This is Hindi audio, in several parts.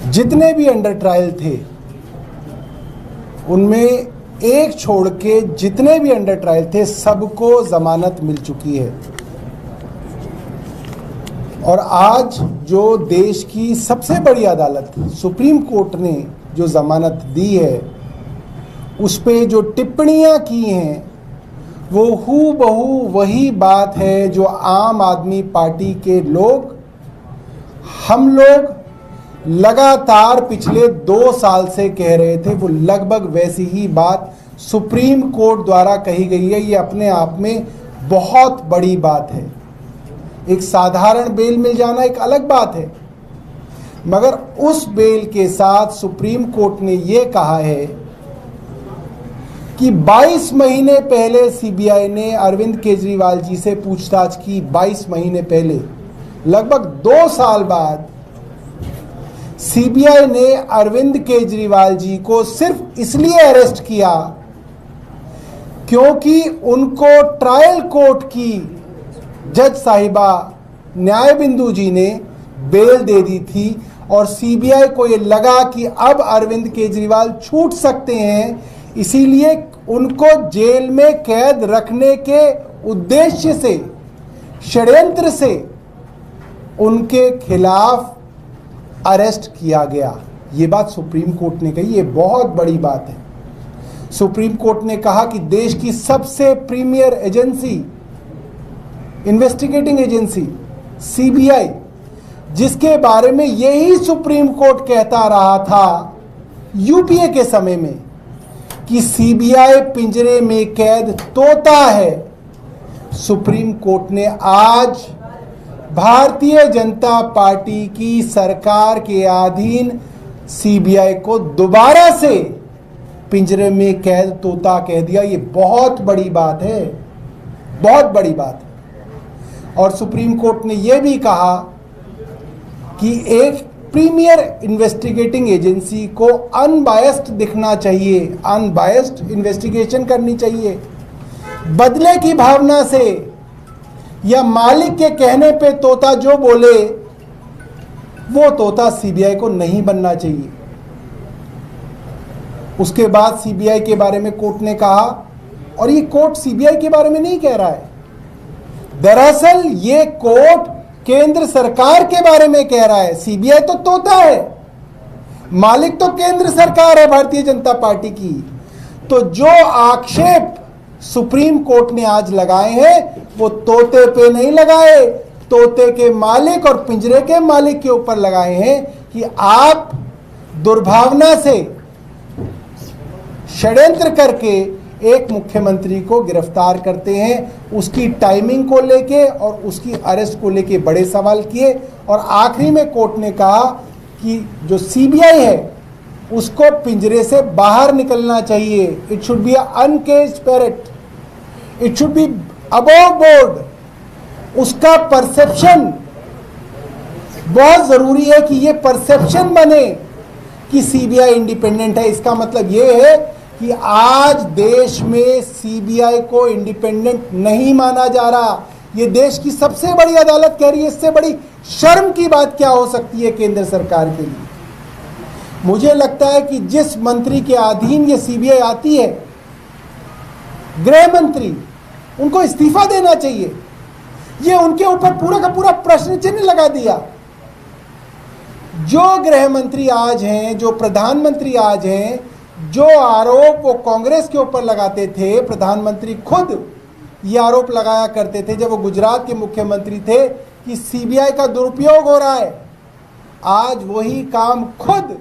जितने भी अंडर ट्रायल थे उनमें एक छोड़ के जितने भी अंडर ट्रायल थे सबको जमानत मिल चुकी है। और आज जो देश की सबसे बड़ी अदालत सुप्रीम कोर्ट ने जो जमानत दी है उस पे जो टिप्पणियां की हैं वो हूबहू वही बात है जो आम आदमी पार्टी के लोग हम लोग लगातार पिछले 2 साल से कह रहे थे। वो लगभग वैसी ही बात सुप्रीम कोर्ट द्वारा कही गई है। ये अपने आप में बहुत बड़ी बात है। एक साधारण बेल मिल जाना एक अलग बात है, मगर उस बेल के साथ सुप्रीम कोर्ट ने ये कहा है कि 22 महीने पहले सीबीआई ने अरविंद केजरीवाल जी से पूछताछ की। 22 महीने पहले, लगभग 2 साल बाद सीबीआई ने अरविंद केजरीवाल जी को सिर्फ इसलिए अरेस्ट किया क्योंकि उनको ट्रायल कोर्ट की जज साहिबा न्यायबिंदु जी ने बेल दे दी थी और सीबीआई को ये लगा कि अब अरविंद केजरीवाल छूट सकते हैं, इसीलिए उनको जेल में कैद रखने के उद्देश्य से, षड्यंत्र से उनके खिलाफ अरेस्ट किया गया। ये बात सुप्रीम कोर्ट ने कही। ये बहुत बड़ी बात है। सुप्रीम कोर्ट ने कहा कि देश की सबसे premier agency, investigating agency CBI, जिसके बारे में यही सुप्रीम कोर्ट कहता रहा था यूपीए के समय में कि सीबीआई पिंजरे में कैद तोता है, सुप्रीम कोर्ट ने आज भारतीय जनता पार्टी की सरकार के अधीन सीबीआई को दोबारा से पिंजरे में कैद तोता कह दिया। ये बहुत बड़ी बात है, बहुत बड़ी बात है। और सुप्रीम कोर्ट ने यह भी कहा कि एक प्रीमियर इन्वेस्टिगेटिंग एजेंसी को अनबायस्ड दिखना चाहिए, अनबायस्ड इन्वेस्टिगेशन करनी चाहिए। बदले की भावना से या मालिक के कहने पे तोता जो बोले वो तोता सीबीआई को नहीं बनना चाहिए। उसके बाद सीबीआई के बारे में कोर्ट ने कहा, और ये कोर्ट सीबीआई के बारे में नहीं कह रहा है, दरअसल ये कोर्ट केंद्र सरकार के बारे में कह रहा है। सीबीआई तो तोता है, मालिक तो केंद्र सरकार है भारतीय जनता पार्टी की। तो जो आक्षेप सुप्रीम कोर्ट ने आज लगाए हैं वो तोते पे नहीं लगाए, तोते के मालिक और पिंजरे के मालिक के ऊपर लगाए हैं कि आप दुर्भावना से षड्यंत्र करके एक मुख्यमंत्री को गिरफ्तार करते हैं। उसकी टाइमिंग को लेके और उसकी अरेस्ट को लेके बड़े सवाल किए। और आखिरी में कोर्ट ने कहा कि जो सीबीआई है उसको पिंजरे से बाहर निकलना चाहिए। It should be uncaged parrot, it should be above board. उसका परसेप्शन बहुत जरूरी है कि ये परसेप्शन बने कि सीबीआई इंडिपेंडेंट है। इसका मतलब ये है कि आज देश में सीबीआई को इंडिपेंडेंट नहीं माना जा रहा। ये देश की सबसे बड़ी अदालत कह रही है। इससे बड़ी शर्म की बात क्या हो सकती है केंद्र सरकार के लिए। मुझे लगता है कि जिस मंत्री के अधीन ये सीबीआई आती है, गृह मंत्री, उनको इस्तीफा देना चाहिए। ये उनके ऊपर पूरा का पूरा प्रश्न चिन्ह लगा दिया। जो गृह मंत्री आज हैं, जो प्रधानमंत्री आज हैं, जो आरोप वो कांग्रेस के ऊपर लगाते थे, प्रधानमंत्री खुद ये आरोप लगाया करते थे जब वो गुजरात के मुख्यमंत्री थे कि सीबीआई का दुरुपयोग हो रहा है, आज वही काम खुद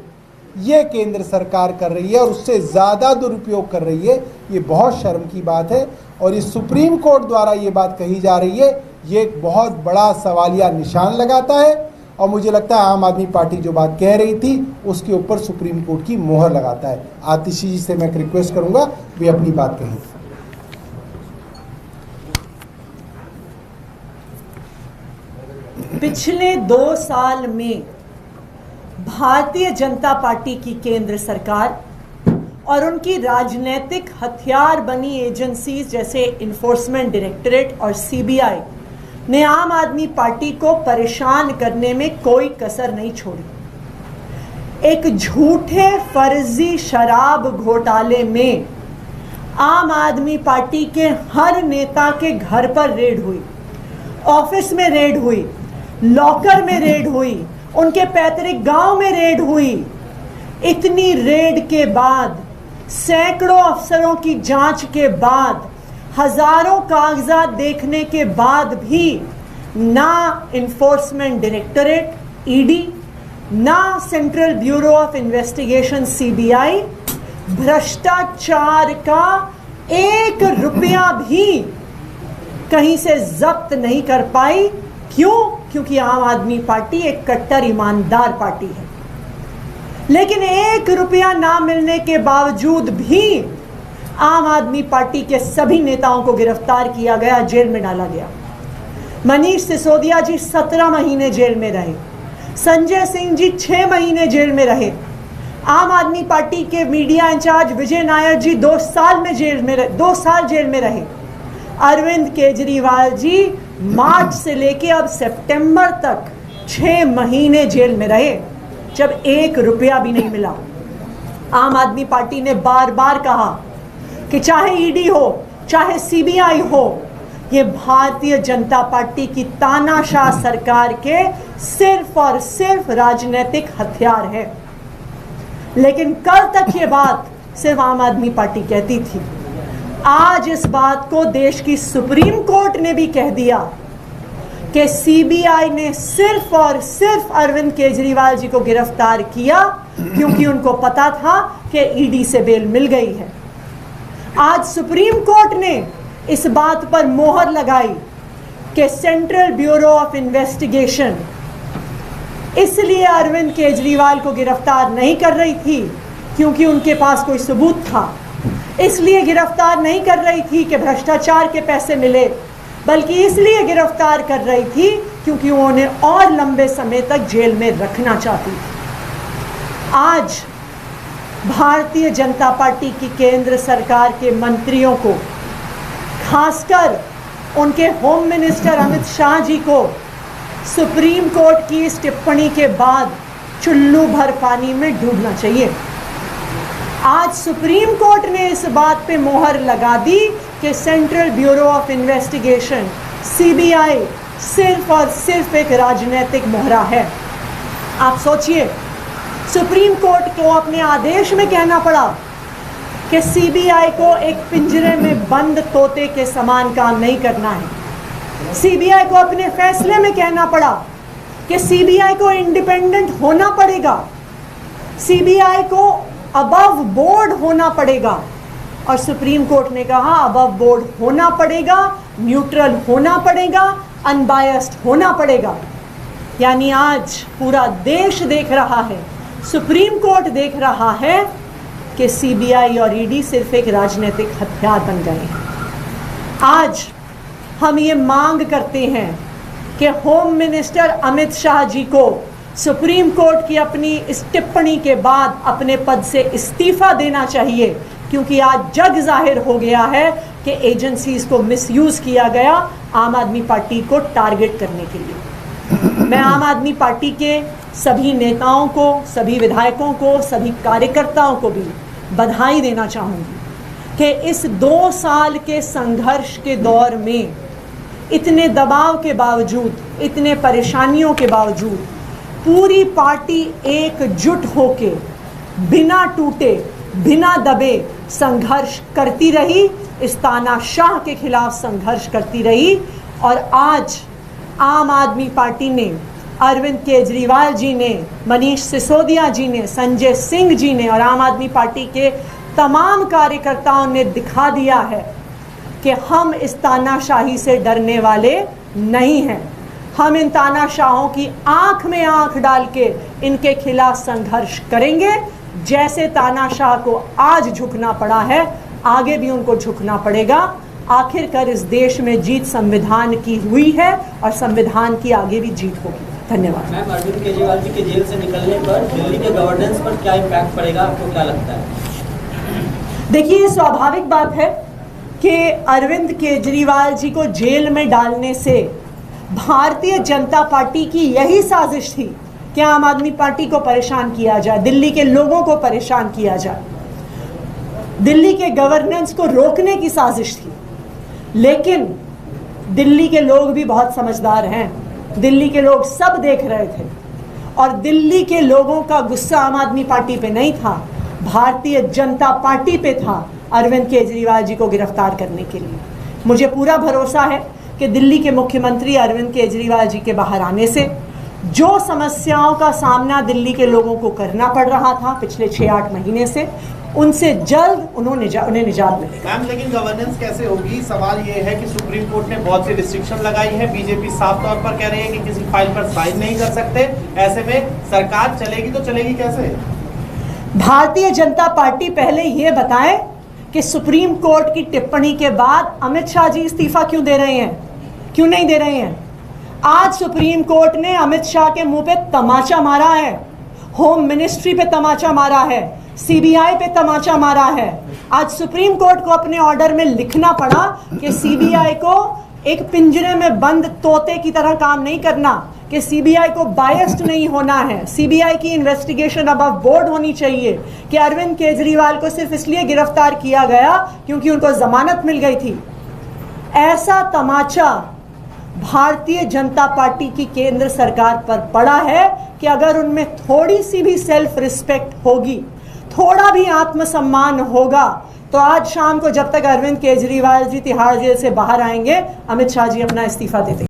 ये केंद्र सरकार कर रही है और उससे ज़्यादा दुरुपयोग कर रही है। ये बहुत शर्म की बात है और इस सुप्रीम कोर्ट द्वारा ये बात कही जा रही है, ये एक बहुत बड़ा सवालिया निशान लगाता है। और मुझे लगता है आम आदमी पार्टी जो बात कह रही थी उसके ऊपर सुप्रीम कोर्ट की मोहर लगाता है। आतिशी जी से मैं रिक्वेस्ट करूंगा वे अपनी बात कहें। पिछले 2 साल में भारतीय जनता पार्टी की केंद्र सरकार और उनकी राजनीतिक हथियार बनी एजेंसीज जैसे इन्फोर्समेंट डायरेक्टरेट और सीबीआई ने आम आदमी पार्टी को परेशान करने में कोई कसर नहीं छोड़ी। एक झूठे फर्जी शराब घोटाले में आम आदमी पार्टी के हर नेता के घर पर रेड हुई, ऑफिस में रेड हुई, लॉकर में रेड हुई, उनके पैतृक गांव में रेड हुई। इतनी रेड के बाद, सैकड़ों अफसरों की जांच के बाद, हजारों कागजात देखने के बाद भी ना इन्फोर्समेंट डायरेक्टरेट ईडी, ना central bureau of investigation CBI भ्रष्टाचार का 1 रुपया भी कहीं से जब्त नहीं कर पाई। क्यों? क्योंकि आम आदमी पार्टी एक कट्टर ईमानदार पार्टी है। लेकिन 1 रुपया ना मिलने के बावजूद भी आम आदमी पार्टी के सभी नेताओं को गिरफ्तार किया गया, जेल में डाला गया। मनीष सिसोदिया जी 17 महीने जेल में रहे, संजय सिंह जी 6 महीने जेल में रहे, आम आदमी पार्टी के मीडिया इंचार्ज विजय नायर जी 2 साल जेल में रहे, अरविंद केजरीवाल जी मार्च से लेके अब सितंबर तक 6 महीने जेल में रहे, जब 1 रुपया भी नहीं मिला। आम आदमी पार्टी ने बार बार कहा कि चाहे ईडी हो, चाहे सीबीआई हो, ये भारतीय जनता पार्टी की तानाशाह सरकार के सिर्फ और सिर्फ राजनीतिक हथियार है। लेकिन कल तक ये बात सिर्फ आम आदमी पार्टी कहती थी। आज इस बात को देश की सुप्रीम कोर्ट ने भी कह दिया कि सीबीआई ने सिर्फ और सिर्फ अरविंद केजरीवाल जी को गिरफ्तार किया क्योंकि उनको पता था कि ईडी से बेल मिल गई है। आज सुप्रीम कोर्ट ने इस बात पर मोहर लगाई कि सेंट्रल ब्यूरो ऑफ इन्वेस्टिगेशन इसलिए अरविंद केजरीवाल को गिरफ्तार नहीं कर रही थी क्योंकि उनके पास कोई सबूत था, इसलिए गिरफ्तार नहीं कर रही थी कि भ्रष्टाचार के पैसे मिले, बल्कि इसलिए गिरफ्तार कर रही थी क्योंकि उन्हें और लंबे समय तक जेल में रखना चाहती थी। आज भारतीय जनता पार्टी की केंद्र सरकार के मंत्रियों को, खासकर उनके होम मिनिस्टर अमित शाह जी को सुप्रीम कोर्ट की इस टिप्पणी के बाद चुल्लू भर पानी में डूबना चाहिए। आज सुप्रीम कोर्ट ने इस बात पे मोहर लगा दी कि central bureau of investigation CBI सिर्फ और सिर्फ एक राजनीतिक मोहरा है। आप सोचिए, सुप्रीम कोर्ट को अपने आदेश में कहना पड़ा कि सीबीआई को एक पिंजरे में बंद तोते के समान काम नहीं करना है। सीबीआई को अपने फैसले में कहना पड़ा कि सीबीआई को इंडिपेंडेंट होना पड़ेगा, सीबीआई को अबव बोर्ड होना पड़ेगा। और सुप्रीम कोर्ट ने कहा अबव बोर्ड होना पड़ेगा, न्यूट्रल होना पड़ेगा, अनबायस्ड होना पड़ेगा। यानी आज पूरा देश देख रहा है, सुप्रीम कोर्ट देख रहा है कि सीबीआई और ईडी सिर्फ एक राजनीतिक हथियार बन गए हैं। आज हम ये मांग करते हैं कि होम मिनिस्टर अमित शाह जी को सुप्रीम कोर्ट की अपनी इस टिप्पणी के बाद अपने पद से इस्तीफा देना चाहिए, क्योंकि आज जग जाहिर हो गया है कि एजेंसीज को मिसयूज किया गया आम आदमी पार्टी को टारगेट करने के लिए। मैं आम आदमी पार्टी के सभी नेताओं को, सभी विधायकों को, सभी कार्यकर्ताओं को भी बधाई देना चाहूँगी कि इस 2 साल के संघर्ष के दौर में इतने दबाव के बावजूद, इतने परेशानियों के बावजूद पूरी पार्टी एकजुट होके बिना टूटे, बिना दबे संघर्ष करती रही, इस तानाशाह के खिलाफ संघर्ष करती रही। और आज आम आदमी पार्टी ने, अरविंद केजरीवाल जी ने, मनीष सिसोदिया जी ने, संजय सिंह जी ने और आम आदमी पार्टी के तमाम कार्यकर्ताओं ने दिखा दिया है कि हम इस तानाशाही से डरने वाले नहीं हैं। हम इन तानाशाहों की आंख में आंख डाल के इनके खिलाफ संघर्ष करेंगे। जैसे तानाशाह को आज झुकना पड़ा है, आगे भी उनको झुकना पड़ेगा। आखिरकार इस देश में जीत संविधान की हुई है और संविधान की आगे भी जीत होगी। धन्यवाद। मैम, अरविंद केजरीवाल जी के जेल से निकलने पर दिल्ली के गवर्नेंस पर क्या इम्पैक्ट पड़ेगा, आपको क्या लगता है? देखिए, स्वाभाविक बात है कि अरविंद केजरीवाल जी को जेल में डालने से भारतीय जनता पार्टी की यही साजिश थी कि आम आदमी पार्टी को परेशान किया जाए, दिल्ली के लोगों को परेशान किया जाए। दिल्ली के गवर्नेंस को रोकने की साजिश थी। लेकिन दिल्ली के लोग भी बहुत समझदार हैं, दिल्ली के लोग सब देख रहे थे और दिल्ली के लोगों का गुस्सा आम आदमी पार्टी पे नहीं था, भारतीय जनता पार्टी पे था अरविंद केजरीवाल जी को गिरफ्तार करने के लिए। मुझे पूरा भरोसा है कि दिल्ली के मुख्यमंत्री अरविंद केजरीवाल जी के बाहर आने से जो समस्याओं का सामना दिल्ली के लोगों को करना पड़ रहा था पिछले 6-8 महीने से, उनसे जल्द उन्हें निजात मिलेगी। मैम, लेकिन गवर्नेंस कैसे होगी? सवाल ये है कि सुप्रीम कोर्ट ने बहुत सी रिस्ट्रिक्शन लगाई है, बीजेपी साफ तौर पर कह रही है कि किसी फाइल पर साइन नहीं कर सकते। ऐसे में सरकार चलेगी तो चलेगी कैसे? भारतीय जनता पार्टी पहले ये बताए कि सुप्रीम कोर्ट की टिप्पणी के बाद अमित शाह जी इस्तीफा क्यों दे रहे हैं, क्यों नहीं दे रहे हैं? आज सुप्रीम कोर्ट ने अमित शाह के मुंह पे तमाचा मारा है, होम मिनिस्ट्री पे तमाचा मारा है, सीबीआई पे तमाचा मारा है। आज सुप्रीम कोर्ट को अपने ऑर्डर में लिखना पड़ा कि सीबीआई को एक पिंजरे में बंद तोते की तरह काम नहीं करना, कि सीबीआई को बायस्ड नहीं होना है, सीबीआई की इन्वेस्टिगेशन अबव बोर्ड होनी चाहिए, कि अरविंद केजरीवाल को सिर्फ इसलिए गिरफ्तार किया गया क्योंकि उनको जमानत मिल गई थी। ऐसा तमाचा भारतीय जनता पार्टी की केंद्र सरकार पर पड़ा है कि अगर उनमें थोड़ी सी भी सेल्फ रिस्पेक्ट होगी, थोड़ा भी आत्मसम्मान होगा, तो आज शाम को जब तक अरविंद केजरीवाल जी तिहाड़ जेल से बाहर आएंगे, अमित शाह जी अपना इस्तीफा दे देंगे।